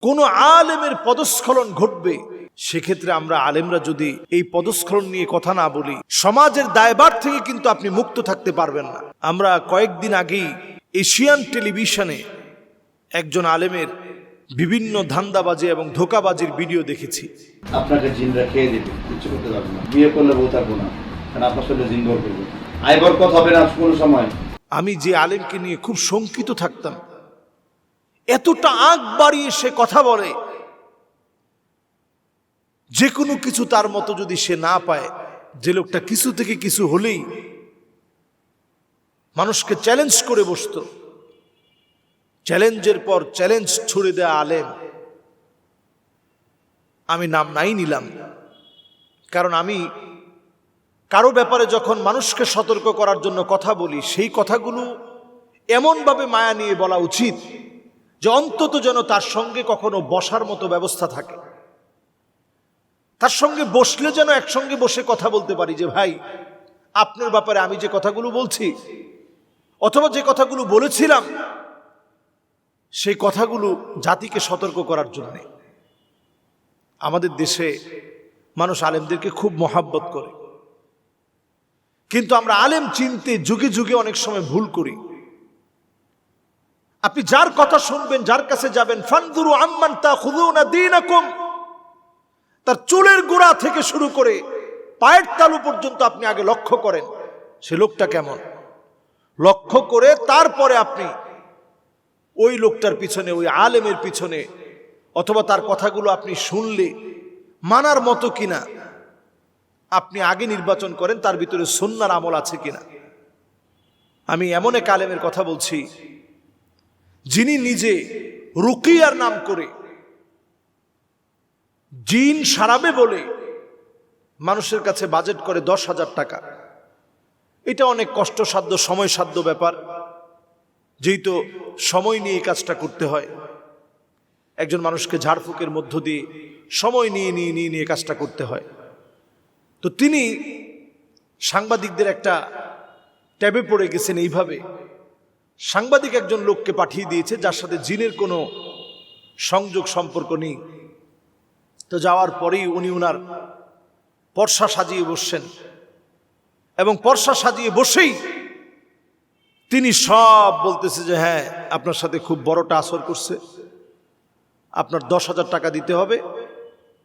কোনো আলেমের পদস্খলন ঘটবে, সেক্ষেত্রে আমরা আলেমরা যদি এই পদস্খলন নিয়ে কথা না বলি, সমাজের দায়ভার থেকে কিন্তু আপনি মুক্ত থাকতে পারবেন না। আমরা কয়েকদিন আগেই এশিয়ান টেলিভিশনে একজন আলেমের বিভিন্ন ধান্দাবাজি এবং ধোঁকাবাজির ভিডিও দেখেছি। আপনাকে জিনরা খেয়ে দেবে, কিছু করতে পারবে না, বিয়ে করলে বউ থাকবো না, কারণ আপনার শরীরে জিন ভর করবে, আয় বরকত হবে না কোনো সময়। আমি যে আলেমকে নিয়ে খুব শঙ্কিত থাকতাম, এতটা আগ বাড়িয়ে সে কথা বলে, যে কোনো কিছু তার মতো যদি সে না পায়, যে লোকটা কিছু থেকে কিছু হলেই মানুষকে চ্যালেঞ্জ করে বসতো, চ্যালেঞ্জের পর চ্যালেঞ্জ ছুড়ে দেয়া আলেম, আমি নাম নাই নিলাম। কারণ আমি কারো ব্যাপারে যখন মানুষকে সতর্ক করার জন্য কথা বলি, সেই কথাগুলো এমনভাবে মায়া নিয়ে বলা উচিত যে অন্তত যেন তার সঙ্গে কখনো বসার মতো ব্যবস্থা থাকে, তার সঙ্গে বসলে যেন একসঙ্গে বসে কথা বলতে পারি যে ভাই, আপনার ব্যাপারে আমি যে কথাগুলো বলছি অথবা যে কথাগুলো বলেছিলাম, সেই কথাগুলো জাতিকে সতর্ক করার জন্য। আমাদের দেশে মানুষ আলেমদেরকে খুব মহাব্বত করে, কিন্তু আমরা আলেম চিনতে যুগে যুগে অনেক সময় ভুল করি। আপনি যার কথা শুনবেন, যার কাছে যাবেন, ফানজুরু আম্মান তাখুযুনা দীনাকুম, তার চুলের গোড়া থেকে শুরু করে পায়ের তালু পর্যন্ত আপনি আগে লক্ষ্য করেন সে লোকটা কেমন। লক্ষ্য করে তারপরে আপনি ওই লোকটার পিছনে, ওই আলেমের পিছনে, অথবা তার কথাগুলো আপনি শুনলে মানার মতো কিনা আপনি আগে নির্বাচন করেন, তার ভিতরে সুন্নাহর আমল আছে কিনা। আমি এমন এক আলেমের কথা বলছি, যিনি নিজে রুকিয়ার নাম করে জিন সারাবে বলে মানুষের কাছে বাজেট করে 10,000 টাকা। এটা অনেক কষ্টসাধ্য, সময়সাধ্য ব্যাপার, যেহেতু সময় নিয়ে এই কাজটা করতে হয়। একজন মানুষকে ঝাড়ফুঁকের মধ্য দিয়ে সময় নিয়ে কাজটা করতে হয়। তো তিনি সাংবাদিকদের একটা ট্যাবে পড়ে গেছেন এইভাবে, সাংবাদিক একজন লোককে পাঠিয়ে দিয়েছে যার সাথে জিনের কোনো সংযোগ সম্পর্ক নেই। তো যাওয়ার পরেই উনি ওনার পর্সা সাজিয়ে বসছেন, এবং পর্সা সাজিয়ে বসেই তিনি সব বলতেছে যে হ্যাঁ, আপনার সাথে খুব বড়টা আসর করছে, আপনার 10,000 টাকা দিতে হবে।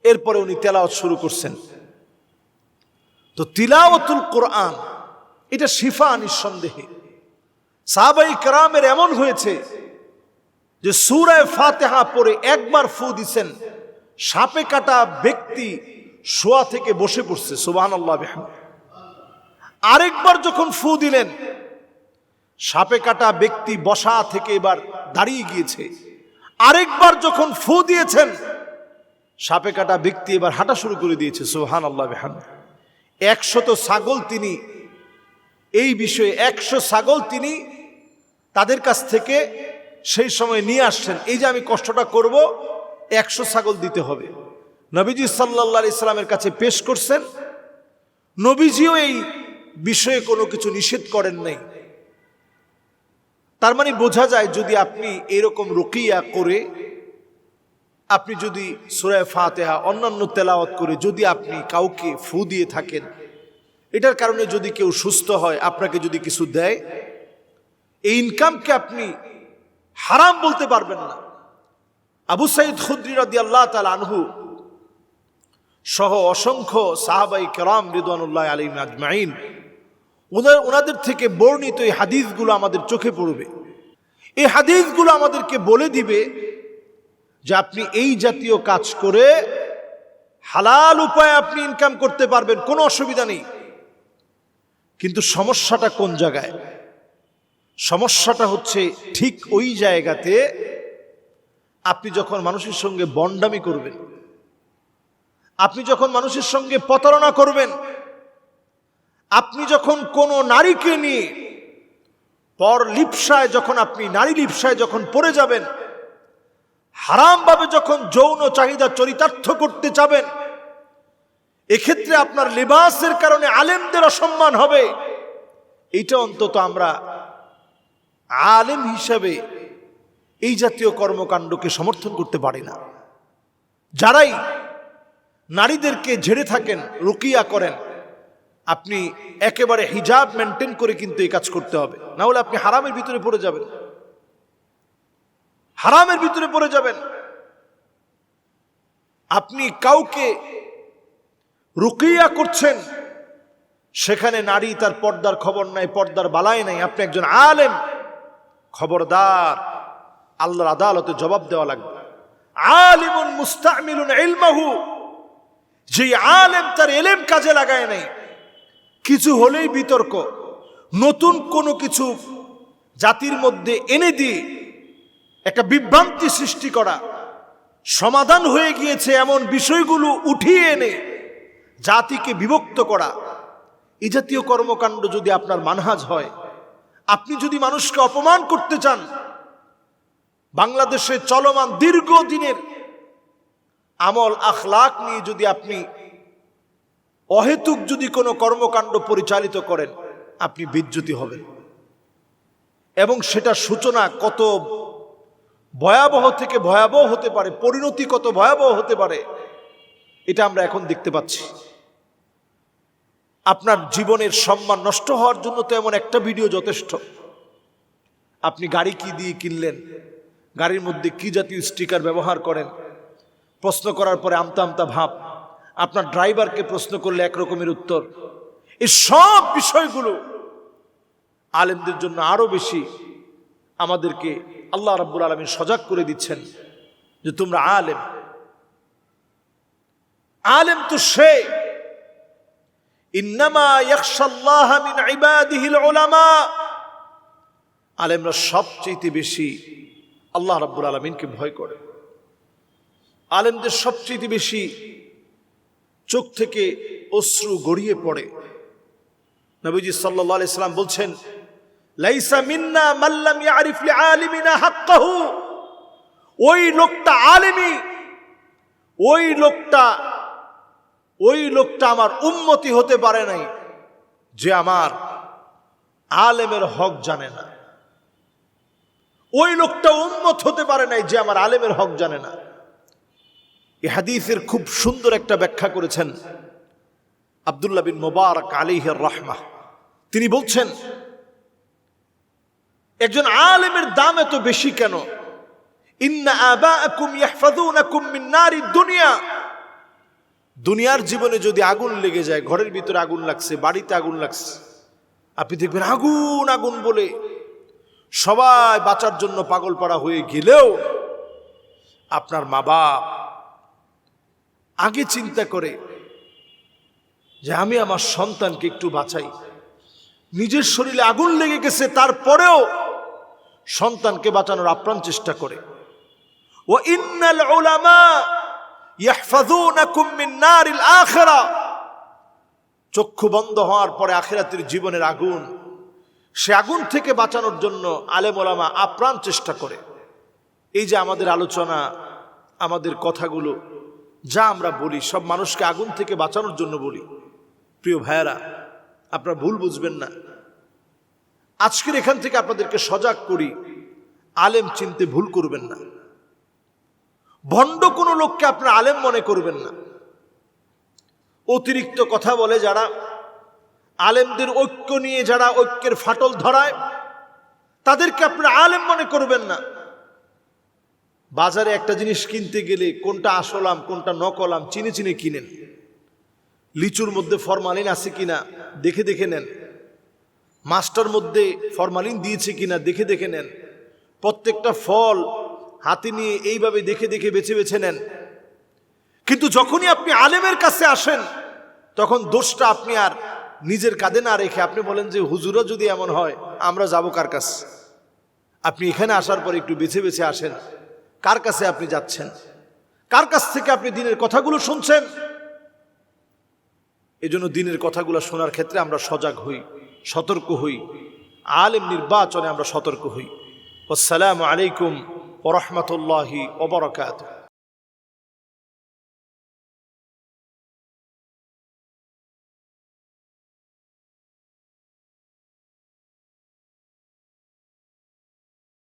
এরপরে উনি তেলাওয়াত শুরু করছেন। তো তিলাওয়াতুল কোরআন এটা শিফা নিঃসন্দেহে। সাহাবায়ে কেরামের এমন হয়েছে যে সূরা ফাতিহা পড়ে একবার ফু দিছেন, সাপে কাটা ব্যক্তি শোয়া থেকে বসে পড়ছে, সুবহানাল্লাহ বিহামদিহি। আরেকবার যখন ফু দিলেন, সাপে কাটা ব্যক্তি বসা থেকে এবার দাঁড়িয়ে গিয়েছে। আরেকবার যখন ফু দিয়েছেন, সাপে কাটা ব্যক্তি এবার হাঁটা শুরু করে দিয়েছে, সুবহানাল্লাহ বিহামদিহি। 100 ছাগল তিনি এই বিষয়ে 100 ছাগল তিনি তাদের কাছ থেকে সেই সময় নিয়ে আসছেন। এই যে আমি কষ্টটা করব, 100 ছাগল দিতে হবে। নবীজি সাল্লাল্লাহু আলাইহি সাল্লামের কাছে পেশ করছেন। নবীজিও এই বিষয়ে কোনো কিছু নিষেধ করেন নাই। তার মানে বোঝা যায়, যদি আপনি এরকম রুকিয়া করে, আপনি যদি সূরা ফাতিহা অন্যান্য তেলাওয়াত করে যদি আপনি কাউকে ফু দিয়ে থাকেন, এটার কারণে যদি কেউ সুস্থ হয়, আপনাকে যদি কিছু দেয়, এই ইনকামকে আপনি হারাম বলতে পারবেন না। আবু সাঈদ খুদরি রাদিয়াল্লাহু তাআলা আনহু সহ অসংখ্য সাহাবায়ে কেরাম রিদওয়ানুল্লাহি আলাইহিম আজমাইন, ওনাদের থেকে বর্ণিত এই হাদিসগুলো আমাদের চোখে পড়বে। এই হাদিসগুলো আমাদেরকে বলে দিবে যে আপনি এই জাতীয় কাজ করে হালাল উপায়ে আপনি ইনকাম করতে পারবেন, কোনো অসুবিধা নেই। কিন্তু সমস্যাটা কোন জায়গায়? সমস্যাটা হচ্ছে ঠিক ওই জায়গাতে আপনি যখন মানুষের সঙ্গে বন্ডামি করবেন, আপনি যখন মানুষের সঙ্গে প্রতারণা করবেন, আপনি যখন কোনো নারীকে নিয়ে পর লিপ্সায়, যখন আপনি নারী লিপ্সায় যখন পড়ে যাবেন, হারামভাবে যখন যৌন চাহিদা চরিতার্থ করতে যাবেন, এক্ষেত্রে আপনার লিবাসের কারণে আলেমদের অসম্মান হবে। এটা অন্তত আমরা আলেম হিসাবে এই জাতীয় কর্মকাণ্ডকে সমর্থন করতে পারি না। যারাই নারীদেরকে ঝেড়ে থাকেন, রুকিয়া করেন, আপনি একেবারে হিজাব মেনটেন করে কিন্তু এই কাজ করতে হবে, না হলে আপনি হারামের ভিতরে পড়ে যাবেন, হারামের ভিতরে পড়ে যাবেন। আপনি কাউকে রুকিয়া করছেন, সেখানে নারী তার পর্দার খবর নাই, পর্দার বালাই নাই, আপনি একজন আলেম, খবরদার, আল্লাহর আদালতে জবাব দেওয়া লাগবে। আলিমুন মুস্তামিলুন ইলমাহু, যে আলেম তার ইলম কাজে লাগায় নাই, কিছু হলেই বিতর্ক, নতুন কোনো কিছু জাতির মধ্যে এনে দিয়ে একটা বিভ্রান্তি সৃষ্টি করা, সমাধান হয়ে গিয়েছে এমন বিষয়গুলো উঠিয়ে এনে জাতিকে বিভক্ত করা, এই জাতীয় কর্মকাণ্ড যদি আপনার মানহাজ হয়, আপনি যদি মানুষকে অপমান করতে চান, বাংলাদেশে চলমান দীর্ঘদিনের আমল আখলাক নিয়ে যদি আপনি অহেতুক যদি কোনো কর্মকাণ্ড পরিচালিত করেন, আপনি বিচ্যুতি হবেন, এবং সেটা সূচনা কত ভয়াবহ থেকে ভয়াবহ হতে পারে, পরিণতি কত ভয়াবহ হতে পারে, এটা আমরা এখন দেখতে পাচ্ছি। আপনার জীবনের সম্মান নষ্ট হওয়ার জন্য তো এমন একটা ভিডিও যথেষ্ট। আপনি গাড়ি কি দিয়ে কিনলেন, গাড়ির মধ্যে কি জাতীয় স্টিকার ব্যবহার করেন, প্রশ্ন করার পরে আমতা আমতা ভাব, আপনার ড্রাইভারকে প্রশ্ন করলে একরকমের উত্তর, এই সব বিষয়গুলো আলেমদের জন্য আরো বেশি আমাদেরকে আল্লাহ রাব্বুল আলামিন সজাগ করে দিচ্ছেন যে তোমরা আলেম। আলেম তো সে, ইন্নামা ইয়াখশাল্লাহ মিন ইবাদিহিল উলামা, আলেমরা সবচেয়ে বেশি আল্লাহ রাব্বুল আলামিনকে ভয় করে। আলেমদের সবচেয়ে বেশি চোখ থেকে অশ্রু গড়িয়ে পড়ে। নবীজি সাল্লাল্লাহু আলাইহি সাল্লাম বলছেন, লাইসা মিন্না মান লাম ইয়ারিফ লিআলিমিনা হাক্কাহু, ওই লোকটা আলেমী, ওই লোকটা আমার উম্মতি হতে পারে নাই যে আমার আলেমের হক জানে না। ওই লোকটা উম্মত হতে পারে নাই যে আমার আলেমের হক জানে না। এই হাদিসের খুব সুন্দর একটা ব্যাখ্যা করেছেন আব্দুল্লাহ বিন মুবারক আলাইহির রাহমাহ। তিনি বলছেন, একজন আলেমের দাম এত বেশি কেন? ইন্না আবাআকুম ইয়াহফাযুনাকুম মিন নারিদ দুনিয়া, দুনিয়ার জীবনে যদি আগুন লেগে যায়, ঘরের ভিতরে আগুন লাগছে, বাড়িতে আগুন লাগছে, আপনি দেখবেন আগুন আগুন বলে সবাই বাঁচার জন্য পাগল পাড়া হয়ে গেলেও আপনার মা বাপ আগে চিন্তা করে যে আমি আমার সন্তানকে একটু বাঁচাই। নিজের শরীরে আগুন লেগে গেছে, তারপরেও সন্তানকে বাঁচানোর আপ্রাণ চেষ্টা করে। ওয়া ইন্নাল উলামা ইয়াহফাযুনাকুম মিন নারিল আখিরা, চক্ষু বন্ধ হওয়ার পরে আখিরাতের জীবনের আগুন, সে আগুন থেকে বাঁচানোর জন্য আলেম ওলামা আপ্রাণ চেষ্টা করে। এই যে আমাদের আলোচনা, আমাদের কথাগুলো যা আমরা বলি, সব মানুষকে আগুন থেকে বাঁচানোর জন্য বলি। প্রিয় ভাইয়েরা, আপনারা ভুল বুঝবেন না। আজকের এখান থেকে আপনাদেরকে সজাগ করি, আলেম চিনতে ভুল করবেন না। ভণ্ড কোনো লোককে আপনারা আলেম মনে করবেন না। অতিরিক্ত কথা বলে যারা, আলেমদের ঐক্য নিয়ে যারা ঐক্যের ফাটল ধরায়, তাদেরকে আপনারা আলেম মনে করবেন না। বাজারে একটা জিনিস কিনতে গেলে কোনটা আসল আম কোনটা নকল আম চিনে চিনে কিনেন। লিচুর মধ্যে ফরমালিন আছে কিনা দেখে দেখে নেন, মাছটার মধ্যে ফরমালিন দিয়েছে কিনা দেখে দেখে নেন। প্রত্যেকটা ফল হাতে নিয়ে এইভাবে দেখে দেখে বেছে বেছে নেন। কিন্তু যখনই আপনি আলেমের কাছে আসেন, তখন দোষটা আপনি আর নিজের কাঁধে না রেখে আপনি বলেন যে হুজুরও যদি এমন হয় আমরা যাব কার কাছে? আপনি এখানে আসার পর একটু বেছে বেছে আসেন, কার কাছে আপনি যাচ্ছেন, কার কাছ থেকে আপনি দিনের কথাগুলো শুনছেন। এজন্য দিনের কথাগুলো শোনার ক্ষেত্রে আমরা সজাগ হই, সতর্ক হই, আলেম নির্বাচনে আমরা সতর্ক হই। আসসালামু আলাইকুম ওয়া রাহমাতুল্লাহি ওয়া বারাকাতুহু।